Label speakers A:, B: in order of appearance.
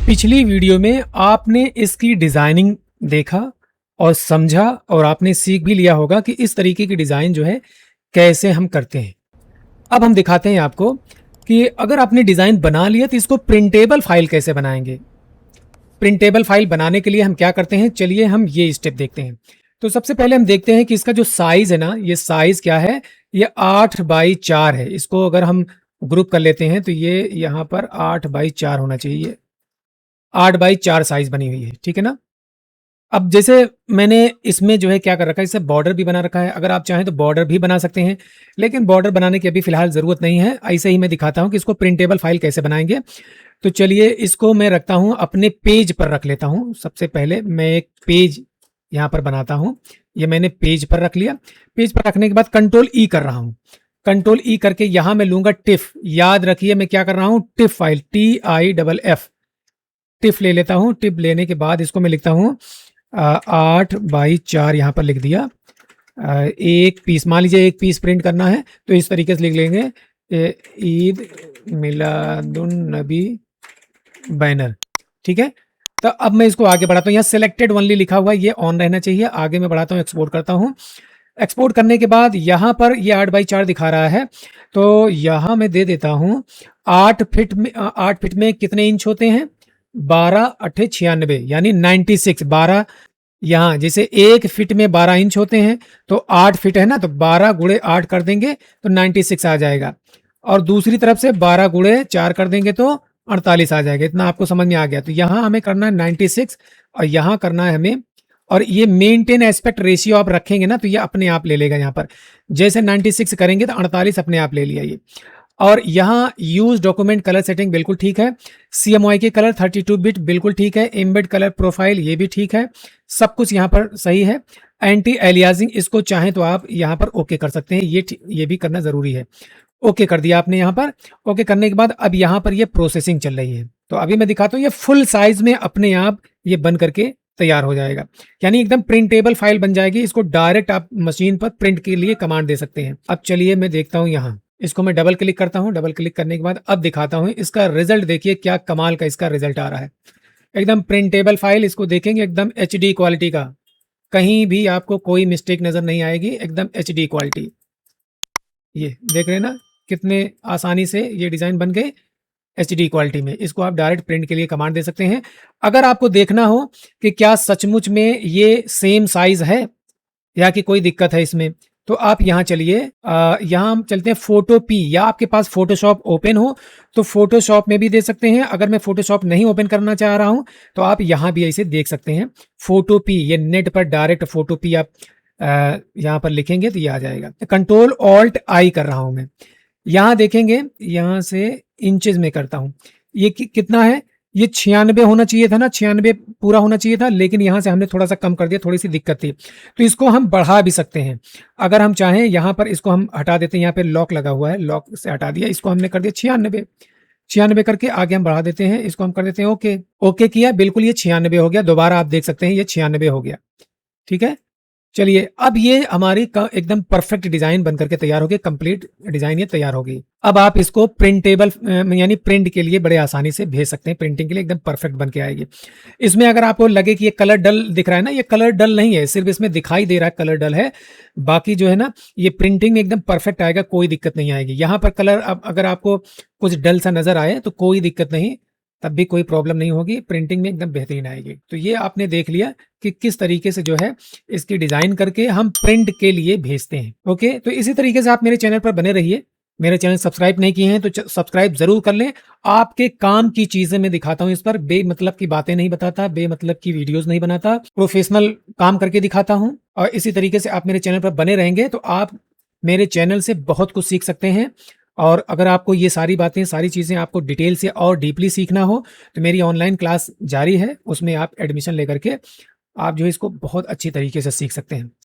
A: पिछली वीडियो में आपने इसकी डिजाइनिंग देखा और समझा और आपने सीख भी लिया होगा कि इस तरीके की डिजाइन जो है कैसे हम करते हैं। अब हम दिखाते हैं आपको कि अगर आपने डिजाइन बना लिया तो इसको प्रिंटेबल फाइल कैसे बनाएंगे। प्रिंटेबल फाइल बनाने के लिए हम क्या करते हैं, चलिए हम ये स्टेप देखते हैं। तो सबसे पहले हम देखते हैं कि इसका जो साइज है ना, ये साइज क्या है, ये 8x4 है। इसको अगर हम ग्रुप कर लेते हैं तो ये यहाँ पर 8x4 होना चाहिए। 8x4 साइज बनी हुई है, ठीक है ना। अब जैसे मैंने इसमें जो है क्या कर रखा है, इससे बॉर्डर भी बना रखा है। अगर आप चाहें तो बॉर्डर भी बना सकते हैं, लेकिन बॉर्डर बनाने की अभी फिलहाल ज़रूरत नहीं है। ऐसे ही मैं दिखाता हूं कि इसको प्रिंटेबल फाइल कैसे बनाएंगे। तो चलिए इसको मैं रखता हूं, अपने पेज पर रख लेता हूं। सबसे पहले मैं एक पेज यहाँ पर बनाता हूं। ये मैंने पेज पर रख लिया। पेज पर रखने के बाद कंट्रोल ई कर रहा हूं। कंट्रोल ई करके यहाँ मैं लूंगा टिफ। याद रखिए मैं क्या कर रहा हूँ, टिफ फाइल, TIFF टिफ ले लेता हूँ। टिप लेने के बाद इसको मैं लिखता हूँ 8x4 यहाँ पर लिख दिया। एक पीस, मान लीजिए एक पीस प्रिंट करना है तो इस तरीके से लिख लेंगे, ईद मिलादुन नबी बैनर, ठीक है। तो अब मैं इसको आगे बढ़ाता हूँ। यहाँ सिलेक्टेड ओनली लिखा हुआ है, ये ऑन रहना चाहिए। आगे मैं बढ़ाता हूँ, एक्सपोर्ट करता हूँ। एक्सपोर्ट करने के बाद यहाँ पर ये 8x4 दिखा रहा है, तो यहाँ मैं दे देता हूँ 8 फीट में। 8 फीट में कितने इंच होते हैं, 12 8 96 यानी 96। 12 यहाँ जैसे 1 फीट में 12 इंच होते हैं, तो 8 फीट है ना, तो 12 गुणे 8 कर देंगे तो 96 आ जाएगा। और दूसरी तरफ से 12 गुणे 4 कर देंगे तो 48 आ जाएगा। इतना आपको समझ में आ गया। तो यहाँ हमें करना है 96 और यहाँ करना है हमें, और ये मेंटेन एस्पेक्ट रेशियो आप रखेंगे ना तो ये अपने आप ले लेगा। यहाँ पर जैसे 96 करेंगे तो 48 अपने आप ले लिया ये। और यहाँ यूज डॉक्यूमेंट कलर सेटिंग बिल्कुल ठीक है। CMYK के कलर 32 बिट बिल्कुल ठीक है। एम्बेड कलर प्रोफाइल ये भी ठीक है। सब कुछ यहाँ पर सही है। एंटी एलियाजिंग इसको चाहें तो आप यहाँ पर ओके कर सकते हैं, ये भी करना जरूरी है। ओके कर दिया आपने यहाँ पर। ओके करने के बाद अब यहाँ पर ये प्रोसेसिंग चल रही है। तो अभी मैं दिखाता हूँ, ये फुल साइज में अपने आप ये बन करके तैयार हो जाएगा, यानी एकदम प्रिंटेबल फाइल बन जाएगी। इसको डायरेक्ट आप मशीन पर प्रिंट के लिए कमांड दे सकते हैं। अब चलिए मैं देखता हूँ, यहाँ इसको मैं डबल क्लिक करता हूँ। डबल क्लिक करने के बाद अब दिखाता हूँ इसका रिजल्ट। देखिए क्या कमाल का इसका रिजल्ट आ रहा है, एकदम प्रिंटेबल फाइल। इसको देखेंगे एकदम HD क्वालिटी का, कहीं भी आपको कोई मिस्टेक नजर नहीं आएगी, एकदम HD क्वालिटी। ये देख रहे हैं ना कितने आसानी से ये डिजाइन बन गए HD क्वालिटी में। इसको आप डायरेक्ट प्रिंट के लिए कमांड दे सकते हैं। अगर आपको देखना हो कि क्या सचमुच में ये सेम साइज है या कि कोई दिक्कत है इसमें, तो आप यहाँ चलिए, यहाँ हम चलते हैं फोटो पी, या आपके पास फोटोशॉप ओपन हो तो फोटोशॉप में भी दे सकते हैं। अगर मैं फोटोशॉप नहीं ओपन करना चाह रहा हूँ तो आप यहाँ भी ऐसे देख सकते हैं फोटो पी। ये नेट पर डायरेक्ट फोटो पी आप यहाँ पर लिखेंगे तो ये आ जाएगा। कंट्रोल ऑल्ट आई कर रहा हूँ मैं। यहाँ देखेंगे, यहाँ से इंचेस में करता हूँ। ये कितना है, ये 96 होना चाहिए था ना, 96 पूरा होना चाहिए था, लेकिन यहाँ से हमने थोड़ा सा कम कर दिया, थोड़ी सी दिक्कत थी। तो इसको हम बढ़ा भी सकते हैं अगर हम चाहें। यहाँ पर इसको हम हटा देते हैं, यहाँ पे लॉक लगा हुआ है, लॉक से हटा दिया। इसको हमने कर दिया 96। 96 करके आगे हम बढ़ा देते हैं। इसको हम कर देते हैं ओके। ओके किया, बिल्कुल ये 96 हो गया। दोबारा आप देख सकते हैं ये 96 हो गया, ठीक है। चलिए अब ये हमारी एकदम परफेक्ट डिजाइन बनकर के तैयार हो गई, कंप्लीट डिजाइन ये तैयार हो गई। अब आप इसको प्रिंटेबल यानी प्रिंट के लिए बड़े आसानी से भेज सकते हैं। प्रिंटिंग के लिए एकदम परफेक्ट बन के आएगी। इसमें अगर आपको लगे कि ये कलर डल दिख रहा है ना, ये कलर डल नहीं है, सिर्फ इसमें दिखाई दे रहा है कलर डल है। बाकी जो है ना ये प्रिंटिंग में एकदम परफेक्ट आएगा, कोई दिक्कत नहीं आएगी। यहाँ पर कलर अगर आपको कुछ डल सा नजर आए तो कोई दिक्कत नहीं, तब भी कोई प्रॉब्लम नहीं होगी, प्रिंटिंग में एकदम बेहतरीन आएगी। तो ये आपने देख लिया कि किस तरीके से जो है इसकी डिजाइन करके हम प्रिंट के लिए भेजते हैं। ओके, तो इसी तरीके से आप मेरे चैनल पर बने रहिए। मेरे चैनल सब्सक्राइब नहीं किए हैं तो सब्सक्राइब जरूर कर लें। आपके काम की चीजें मैं दिखाता हूं इस पर, बेमतलब की बातें नहीं बताता, बेमतलब की वीडियोस नहीं बनाता, प्रोफेशनल काम करके दिखाता हूं। और इसी तरीके से आप मेरे चैनल पर बने रहेंगे तो आप मेरे चैनल से बहुत कुछ सीख सकते हैं। और अगर आपको ये सारी बातें, सारी चीज़ें आपको डिटेल से और डीपली सीखना हो तो मेरी ऑनलाइन क्लास जारी है, उसमें आप एडमिशन लेकर के आप जो है इसको बहुत अच्छी तरीके से सीख सकते हैं।